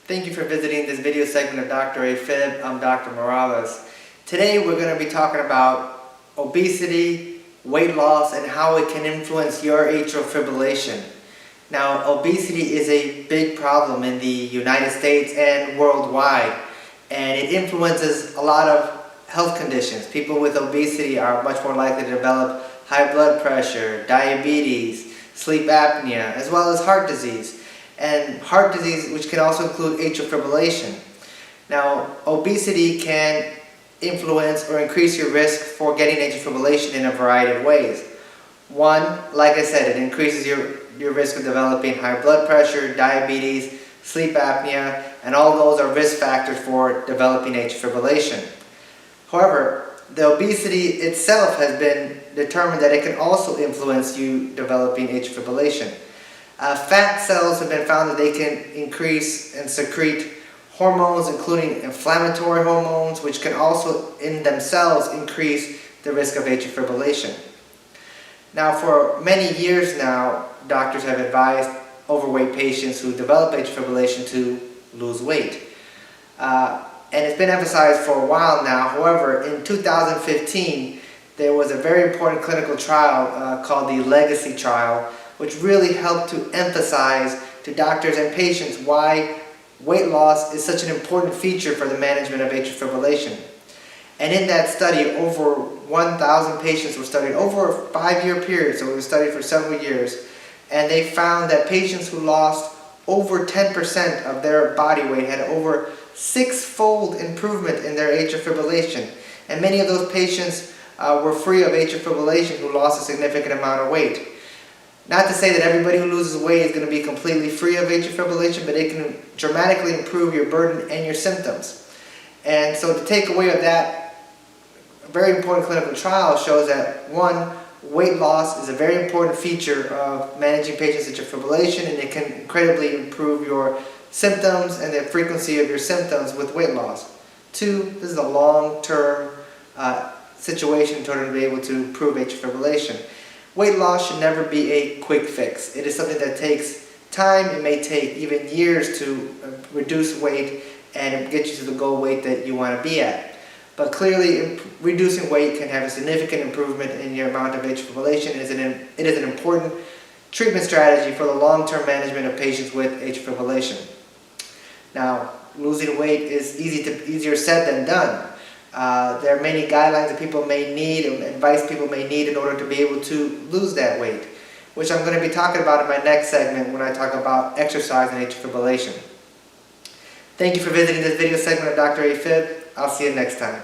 Thank you for visiting this video segment of Dr. AFib. I'm Dr. Morales. Today we're going to be talking about obesity, weight loss, and how it can influence your atrial fibrillation. Now, obesity is a big problem in the United States and worldwide, and it influences a lot of health conditions. People with obesity are much more likely to develop high blood pressure, diabetes, sleep apnea, as well as heart disease. And heart disease, which can also include atrial fibrillation. Now, obesity can influence or increase your risk for getting atrial fibrillation in a variety of ways. One, like I said, it increases your risk of developing high blood pressure, diabetes, sleep apnea, and all those are risk factors for developing atrial fibrillation. However, the obesity itself has been determined that it can also influence you developing atrial fibrillation. Fat cells have been found that they can increase and secrete hormones, including inflammatory hormones, which can also in themselves increase the risk of atrial fibrillation. Now, for many years now, doctors have advised overweight patients who develop atrial fibrillation to lose weight. And it's been emphasized for a while now. However, in 2015, there was a very important clinical trial called the Legacy trial, which really helped to emphasize to doctors and patients why weight loss is such an important feature for the management of atrial fibrillation. And in that study, over 1,000 patients were studied over a 5-year period, so it was studied for several years, and they found that patients who lost over 10% of their body weight had over 6-fold improvement in their atrial fibrillation. And many of those patients were free of atrial fibrillation who lost a significant amount of weight. Not to say that everybody who loses weight is going to be completely free of atrial fibrillation, but it can dramatically improve your burden and your symptoms. And so the takeaway of that very important clinical trial shows that, one, weight loss is a very important feature of managing patients' atrial fibrillation, and it can incredibly improve your symptoms and the frequency of your symptoms with weight loss. Two, this is a long-term situation in order to be able to improve atrial fibrillation. Weight loss should never be a quick fix. It is something that takes time. It may take even years to reduce weight and get you to the goal weight that you want to be at. But clearly, reducing weight can have a significant improvement in your amount of atrial fibrillation. It is an important treatment strategy for the long-term management of patients with atrial fibrillation. Now, losing weight is easier said than done. There are many guidelines that people may need and advice people may need in order to be able to lose that weight, which I'm going to be talking about in my next segment when I talk about exercise and atrial fibrillation. Thank you for visiting this video segment of Dr. AFib. I'll see you next time.